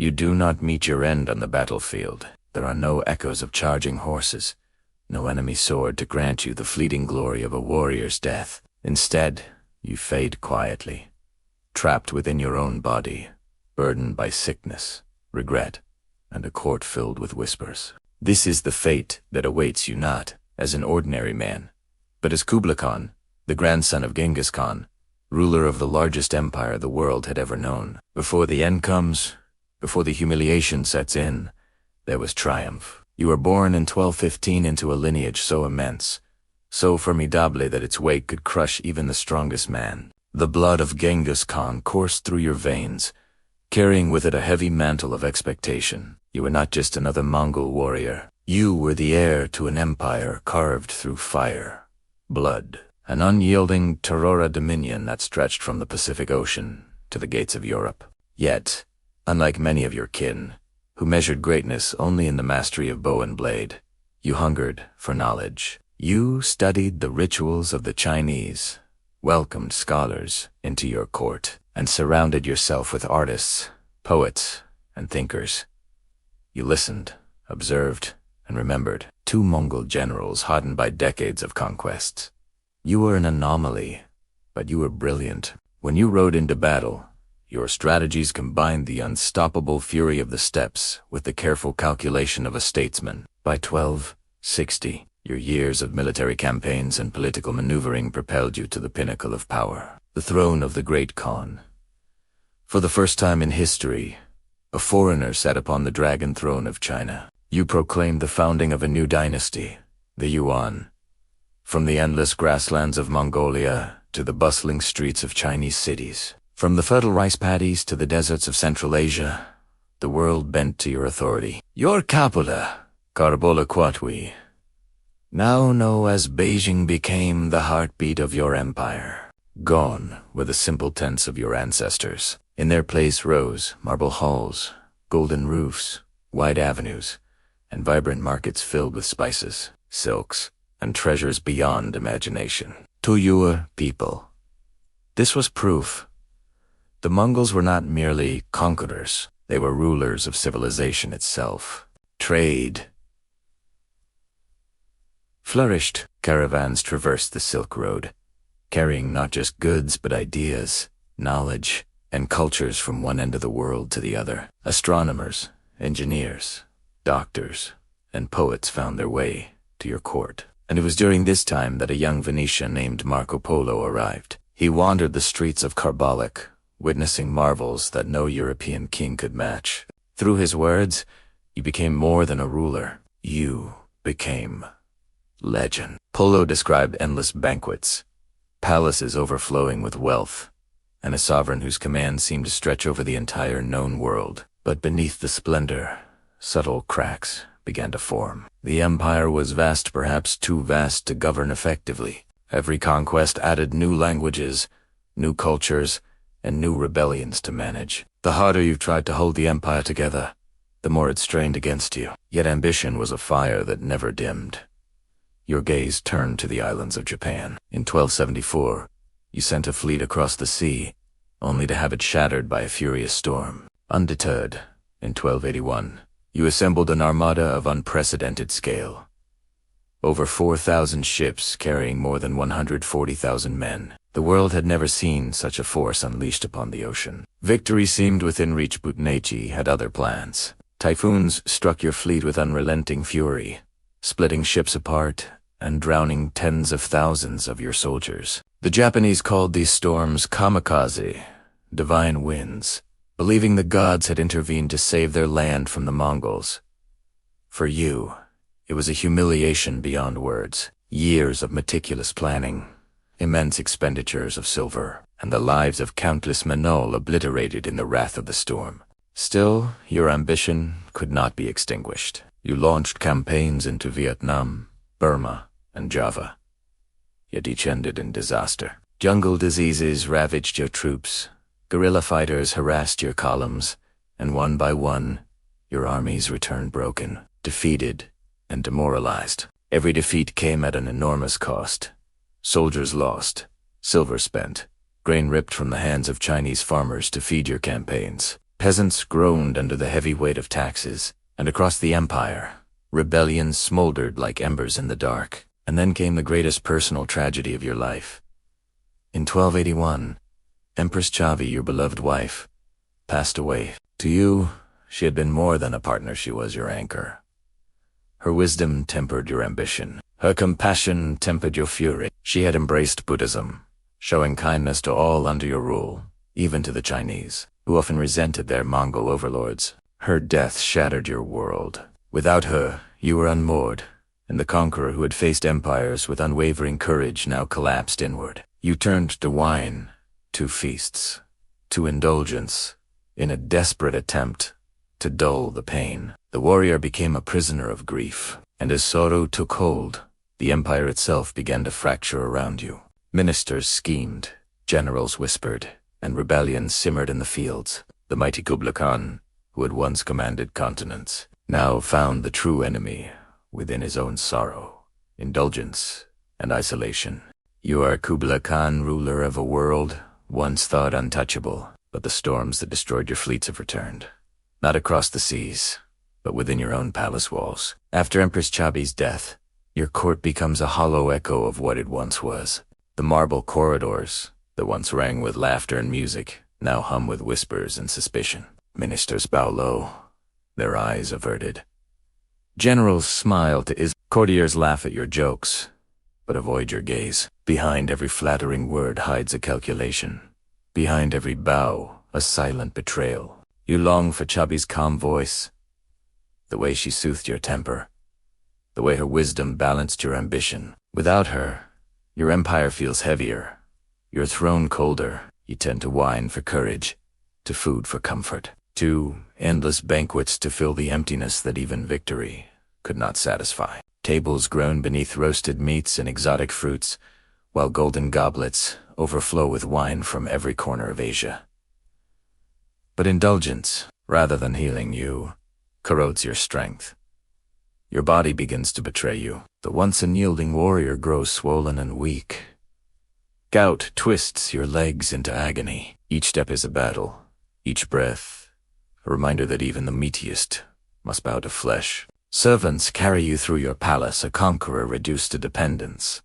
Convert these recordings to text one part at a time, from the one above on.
You do not meet your end on the battlefield. There are no echoes of charging horses, no enemy sword to grant you the fleeting glory of a warrior's death. Instead, you fade quietly, trapped within your own body, burdened by sickness, regret, and a court filled with whispers. This is the fate that awaits you not as an ordinary man, but as Kublai Khan, the grandson of Genghis Khan, ruler of the largest empire the world had ever known. Before the end comes, before the humiliation sets in, there was triumph. You were born in 1215 into a lineage so immense, so formidable that its weight could crush even the strongest man. The blood of Genghis Khan coursed through your veins, carrying with it a heavy mantle of expectation. You were not just another Mongol warrior. You were the heir to an empire carved through fire, blood, an unyielding Terrora dominion that stretched from the Pacific Ocean to the gates of Europe. Yet, unlike many of your kin, who measured greatness only in the mastery of bow and blade, you hungered for knowledge. You studied the rituals of the Chinese, welcomed scholars into your court, and surrounded yourself with artists, poets, and thinkers. You listened, observed, and remembered. 2 Mongol generals hardened by decades of conquests. You were an anomaly, but you were brilliant. When you rode into battle, your strategies combined the unstoppable fury of the steppes with the careful calculation of a statesman. By 1260, your years of military campaigns and political maneuvering propelled you to the pinnacle of power, the throne of the great Khan. For the first time in history, a foreigner sat upon the dragon throne of China. You proclaimed the founding of a new dynasty, the Yuan. From the endless grasslands of Mongolia to the bustling streets of Chinese cities, from the fertile rice paddies to the deserts of Central Asia, the world bent to your authority. Your capital, Karbolaquatwi, now known as Beijing, became the heartbeat of your empire. Gone were the simple tents of your ancestors. In their place rose marble halls, golden roofs, wide avenues, and vibrant markets filled with spices, silks, and treasures beyond imagination. To your people, this was proof. The Mongols were not merely conquerors, they were rulers of civilization itself. Trade flourished. Caravans traversed the Silk Road, carrying not just goods but ideas, knowledge, and cultures from one end of the world to the other. Astronomers, engineers, doctors, and poets found their way to your court. And it was during this time that a young Venetian named Marco Polo arrived. He wandered the streets of Karbalik, witnessing marvels that no European king could match. Through his words, you became more than a ruler. You became legend. Polo described endless banquets, palaces overflowing with wealth, and a sovereign whose command seemed to stretch over the entire known world. But beneath the splendor, subtle cracks began to form. The empire was vast, perhaps too vast to govern effectively. Every conquest added new languages, new cultures, and new rebellions to manage. The harder you tried to hold the empire together, the more it strained against you. Yet ambition was a fire that never dimmed. Your gaze turned to the islands of Japan. In 1274, you sent a fleet across the sea, only to have it shattered by a furious storm. Undeterred, in 1281, you assembled an armada of unprecedented scale. Over 4,000 ships carrying more than 140,000 men. The world had never seen such a force unleashed upon the ocean. Victory seemed within reach, but Neji had other plans. Typhoons struck your fleet with unrelenting fury, splitting ships apart and drowning tens of thousands of your soldiers. The Japanese called these storms kamikaze, divine winds, believing the gods had intervened to save their land from the Mongols. For you, it was a humiliation beyond words. Years of meticulous planning, immense expenditures of silver, and the lives of countless men all obliterated in the wrath of the storm. Still, your ambition could not be extinguished. You launched campaigns into Vietnam, Burma, and Java, yet each ended in disaster. Jungle diseases ravaged your troops, guerrilla fighters harassed your columns, and one by one, your armies returned broken, defeated, and demoralized. Every defeat came at an enormous cost. Soldiers lost, silver spent, grain ripped from the hands of Chinese farmers to feed your campaigns. Peasants groaned under the heavy weight of taxes, and across the empire, rebellions smoldered like embers in the dark. And then came the greatest personal tragedy of your life. In 1281, Empress Chavi, your beloved wife, passed away. To you, she had been more than a partner, she was your anchor. Her wisdom tempered your ambition. Her compassion tempered your fury. She had embraced Buddhism, showing kindness to all under your rule, even to the Chinese, who often resented their Mongol overlords. Her death shattered your world. Without her, you were unmoored, and the conqueror who had faced empires with unwavering courage now collapsed inward. You turned to wine, to feasts, to indulgence, in a desperate attempt to dull the pain. The warrior became a prisoner of grief, and as sorrow took hold, the empire itself began to fracture around you. Ministers schemed, generals whispered, and rebellion simmered in the fields. The mighty Kublai Khan, who had once commanded continents, now found the true enemy within his own sorrow, indulgence, and isolation. You are Kublai Khan, ruler of a world once thought untouchable, but the storms that destroyed your fleets have returned. Not across the seas, but within your own palace walls. After Empress Chabi's death, your court becomes a hollow echo of what it once was. The marble corridors that once rang with laughter and music now hum with whispers and suspicion. Ministers bow low, their eyes averted. Generals smile to courtiers laugh at your jokes, but avoid your gaze. Behind every flattering word hides a calculation. Behind every bow, a silent betrayal. You long for Chabi's calm voice, the way she soothed your temper, the way her wisdom balanced your ambition. Without her, your empire feels heavier, your throne colder. You tend to wine for courage, to food for comfort, to endless banquets to fill the emptiness that even victory could not satisfy. Tables groan beneath roasted meats and exotic fruits, while golden goblets overflow with wine from every corner of Asia. But indulgence, rather than healing you, corrodes your strength. Your body begins to betray you. The once unyielding warrior grows swollen and weak. Gout twists your legs into agony. Each step is a battle, each breath a reminder that even the meatiest must bow to flesh. Servants carry you through your palace, a conqueror reduced to dependence.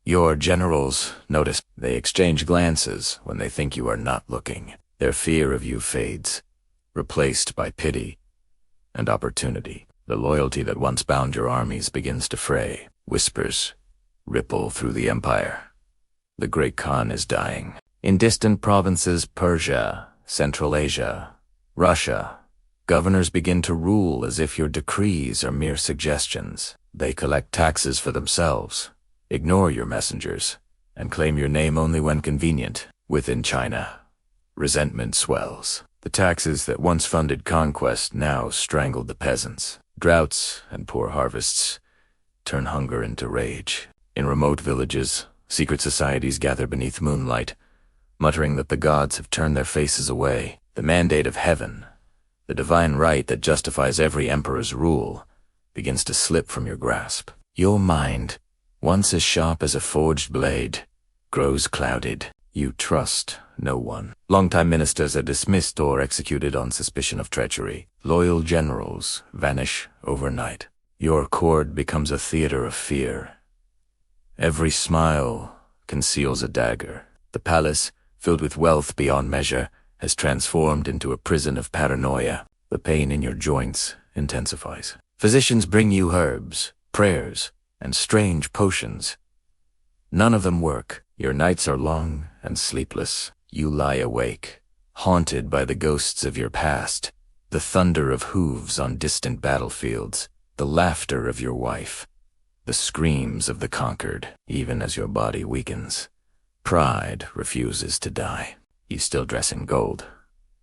Your generals notice. They exchange glances when they think you are not looking. Their fear of you fades, replaced by pity and opportunity. The loyalty that once bound your armies begins to fray. Whispers ripple through the empire. The great Khan is dying. In distant provinces, Persia, Central Asia, Russia, governors begin to rule as if your decrees are mere suggestions. They collect taxes for themselves, ignore your messengers, and claim your name only when convenient. Within China, resentment swells. The taxes that once funded conquest now strangled the peasants. Droughts and poor harvests turn hunger into rage. In remote villages, secret societies gather beneath moonlight, muttering that the gods have turned their faces away. The mandate of heaven, the divine right that justifies every emperor's rule, begins to slip from your grasp. Your mind, once as sharp as a forged blade, grows clouded. You trust no one. Longtime ministers are dismissed or executed on suspicion of treachery. Loyal generals vanish overnight. Your court becomes a theater of fear. Every smile conceals a dagger. The palace, filled with wealth beyond measure, has transformed into a prison of paranoia. The pain in your joints intensifies. Physicians bring you herbs, prayers, and strange potions. None of them work. Your nights are long and sleepless. You lie awake, haunted by the ghosts of your past, the thunder of hooves on distant battlefields, the laughter of your wife, the screams of the conquered, even as your body weakens. Pride refuses to die. You still dress in gold,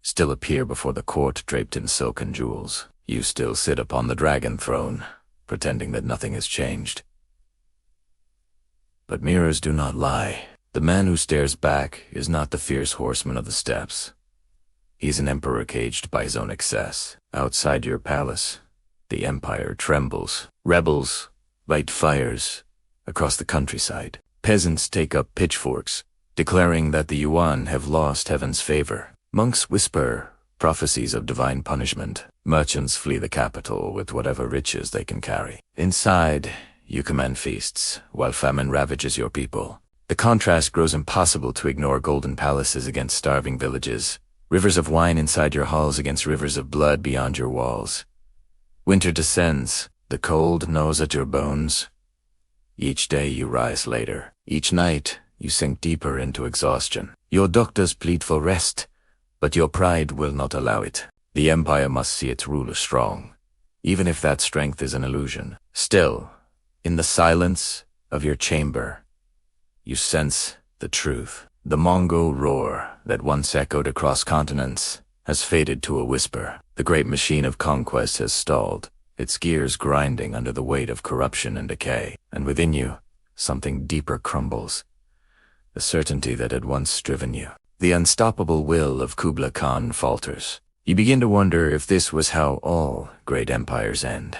still appear before the court draped in silk and jewels. You still sit upon the dragon throne, pretending that nothing has changed. But mirrors do not lie. The man who stares back is not the fierce horseman of the steppes. He's an emperor caged by his own excess. Outside your palace, the empire trembles. Rebels light fires across the countryside. Peasants take up pitchforks, declaring that the Yuan have lost heaven's favor. Monks whisper prophecies of divine punishment. Merchants flee the capital with whatever riches they can carry. Inside, you command feasts, while famine ravages your people. The contrast grows impossible to ignore golden palaces against starving villages, rivers of wine inside your halls against rivers of blood beyond your walls. Winter descends, the cold gnaws at your bones. Each day you rise later. Each night you sink deeper into exhaustion. Your doctors plead for rest, but your pride will not allow it. The empire must see its ruler strong, even if that strength is an illusion. Still, in the silence of your chamber, you sense the truth. The Mongol roar that once echoed across continents has faded to a whisper. The great machine of conquest has stalled, its gears grinding under the weight of corruption and decay. And within you, something deeper crumbles. The certainty that had once driven you. The unstoppable will of Kublai Khan falters. You begin to wonder if this was how all great empires end.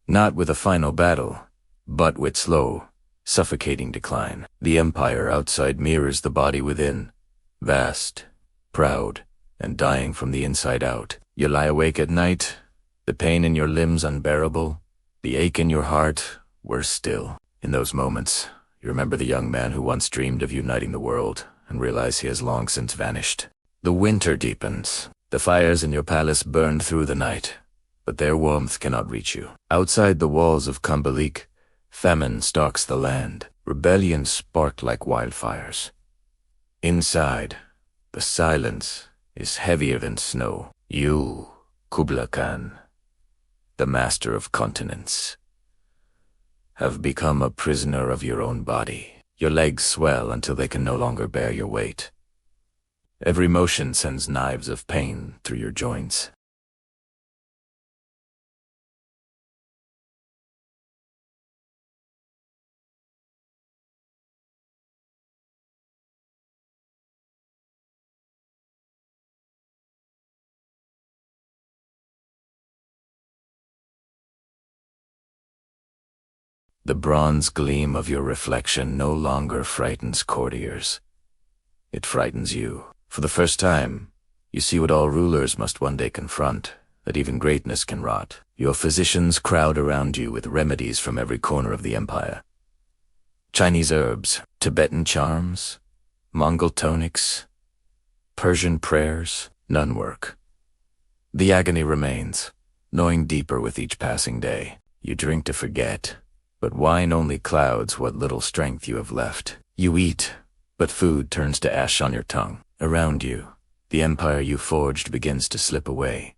Not with a final battle, but with slow, suffocating decline. The empire outside mirrors the body within, vast, proud, and dying from the inside out. You lie awake at night, the pain in your limbs unbearable, the ache in your heart worse still. In those moments, you remember the young man who once dreamed of uniting the world and realize he has long since vanished. The winter deepens. The fires in your palace burn through the night, but their warmth cannot reach you. Outside the walls of Kublai, famine stalks the land. Rebellions spark like wildfires. Inside, the silence is heavier than snow. You, Kublai Khan, the master of continents, have become a prisoner of your own body. Your legs swell until they can no longer bear your weight. Every motion sends knives of pain through your joints. The bronze gleam of your reflection no longer frightens courtiers. It frightens you. For the first time, you see what all rulers must one day confront, that even greatness can rot. Your physicians crowd around you with remedies from every corner of the empire. Chinese herbs, Tibetan charms, Mongol tonics, Persian prayers, none work. The agony remains, gnawing deeper with each passing day. You drink to forget, but wine only clouds what little strength you have left. You eat, but food turns to ash on your tongue. Around you, the empire you forged begins to slip away,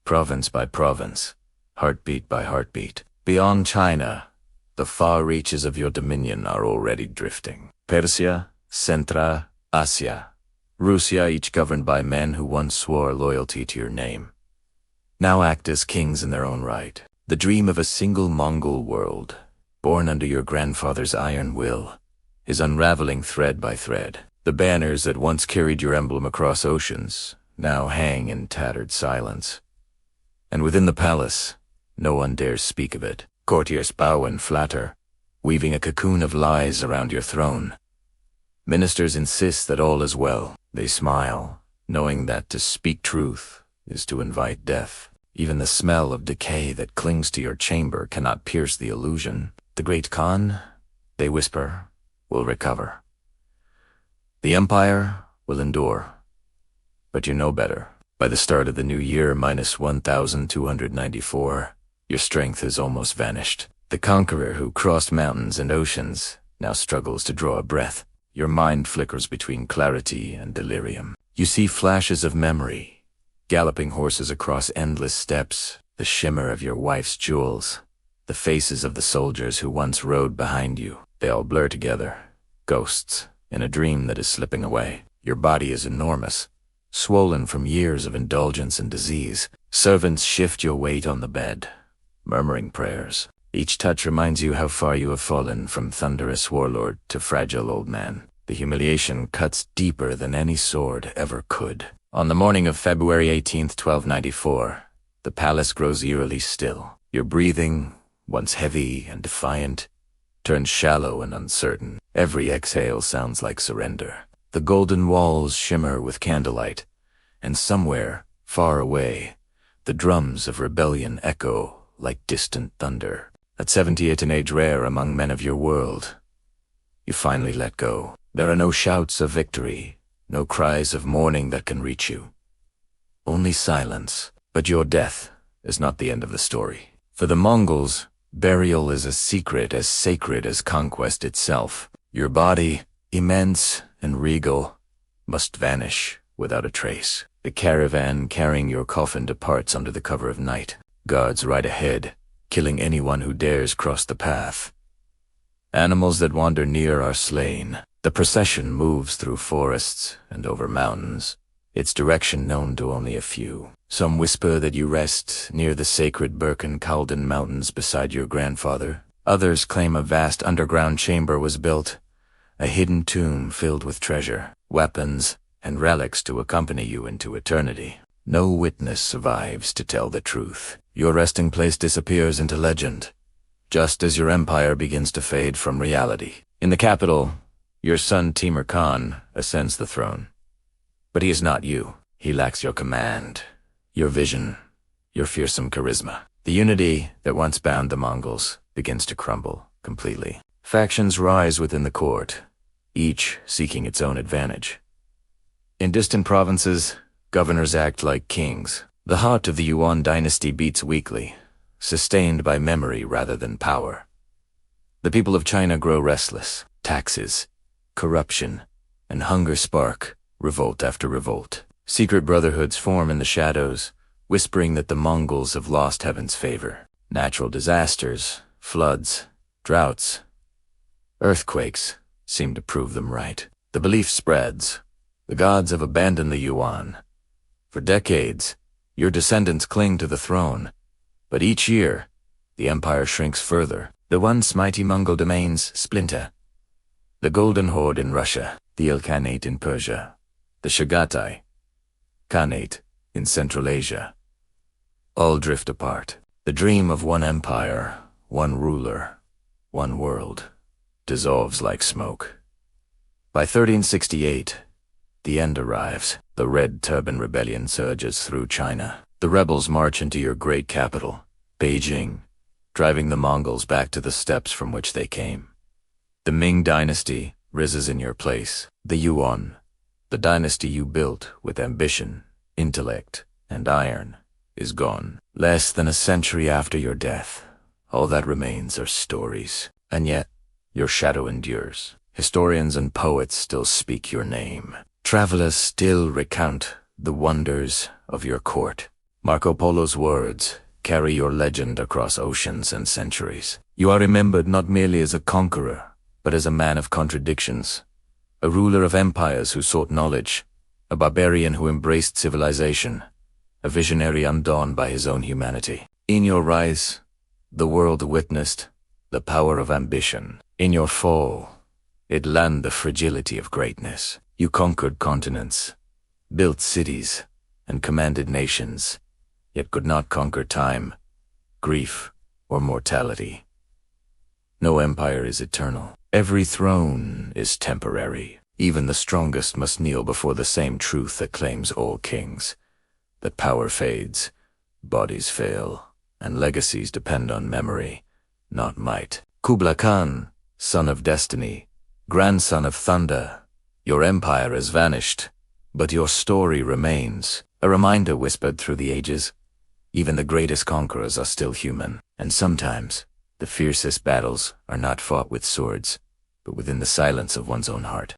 province by province, heartbeat by heartbeat. Beyond China, the far reaches of your dominion are already drifting. Persia, Central Asia, Russia, each governed by men who once swore loyalty to your name, now act as kings in their own right. The dream of a single Mongol world, born under your grandfather's iron will, is unraveling thread by thread. The banners that once carried your emblem across oceans now hang in tattered silence. And within the palace, no one dares speak of it. Courtiers bow and flatter, weaving a cocoon of lies around your throne. Ministers insist that all is well. They smile, knowing that to speak truth is to invite death. Even the smell of decay that clings to your chamber cannot pierce the illusion. The great Khan, they whisper, will recover. The empire will endure. But you know better. By the start of the new year, minus 1,294, your strength has almost vanished. The conqueror who crossed mountains and oceans now struggles to draw a breath. Your mind flickers between clarity and delirium. You see flashes of memory, galloping horses across endless steppes, the shimmer of your wife's jewels, the faces of the soldiers who once rode behind you. They all blur together, ghosts, in a dream that is slipping away. Your body is enormous, swollen from years of indulgence and disease. Servants shift your weight on the bed, murmuring prayers. Each touch reminds you how far you have fallen from thunderous warlord to fragile old man. The humiliation cuts deeper than any sword ever could. On the morning of February 18th, 1294, the palace grows eerily still. Your breathing, once heavy and defiant, turns shallow and uncertain. Every exhale sounds like surrender. The golden walls shimmer with candlelight, and somewhere, Far away, the drums of rebellion echo like distant thunder. At 78, an age rare among men of your world, you finally let go. There are no shouts of victory, no cries of mourning that can reach you. Only silence. But your death is not the end of the story. For the Mongols, burial is as secret as sacred as conquest itself. Your body, immense and regal, must vanish without a trace. The caravan carrying your coffin departs under the cover of night. Guards ride ahead, killing anyone who dares cross the path. Animals that wander near are slain. The procession moves through forests and over mountains, its direction known to only a few. Some whisper that you rest near the sacred Birken-Kalden Mountains beside your grandfather. Others claim a vast underground chamber was built, a hidden tomb filled with treasure, weapons, and relics to accompany you into eternity. No witness survives to tell the truth. Your resting place disappears into legend, just as your empire begins to fade from reality. In the capital, your son Timur Khan ascends the throne. But he is not you. He lacks your command, your vision, your fearsome charisma. The unity that once bound the Mongols begins to crumble completely. Factions rise within the court, each seeking its own advantage. In distant provinces, governors act like kings. The heart of the Yuan dynasty beats weakly, sustained by memory rather than power. The people of China grow restless. Taxes, corruption, and hunger spark revolt after revolt. Secret brotherhoods form in the shadows, whispering that the Mongols have lost heaven's favor. Natural disasters, floods, droughts, earthquakes seem to prove them right. The belief spreads. The gods have abandoned the Yuan. For decades, your descendants cling to the throne, but each year, the empire shrinks further. The once mighty Mongol domains splinter. The Golden Horde in Russia, the Ilkhanate in Persia, the Chagatai Khanate in Central Asia, all drift apart. The dream of one empire, one ruler, one world, dissolves like smoke. By 1368, the end arrives. The Red Turban Rebellion surges through China. The rebels march into your great capital, Beijing, driving the Mongols back to the steppes from which they came. The Ming dynasty rises in your place. The Yuan, the dynasty you built with ambition, intellect, and iron, is gone. Less than a century after your death, all that remains are stories. And yet, your shadow endures. Historians and poets still speak your name. Travelers still recount the wonders of your court. Marco Polo's words carry your legend across oceans and centuries. You are remembered not merely as a conqueror, but as a man of contradictions, a ruler of empires who sought knowledge, a barbarian who embraced civilization, a visionary undawned by his own humanity. In your rise, the world witnessed the power of ambition. In your fall, it learned the fragility of greatness. You conquered continents, built cities, and commanded nations, yet could not conquer time, grief, or mortality. No empire is eternal. Every throne is temporary. Even the strongest must kneel before the same truth that claims all kings, that power fades, bodies fail, and legacies depend on memory, not might. Kublai Khan, son of destiny, grandson of thunder, your empire has vanished, but your story remains, a reminder whispered through the ages. Even the greatest conquerors are still human, and sometimes the fiercest battles are not fought with swords, but within the silence of one's own heart.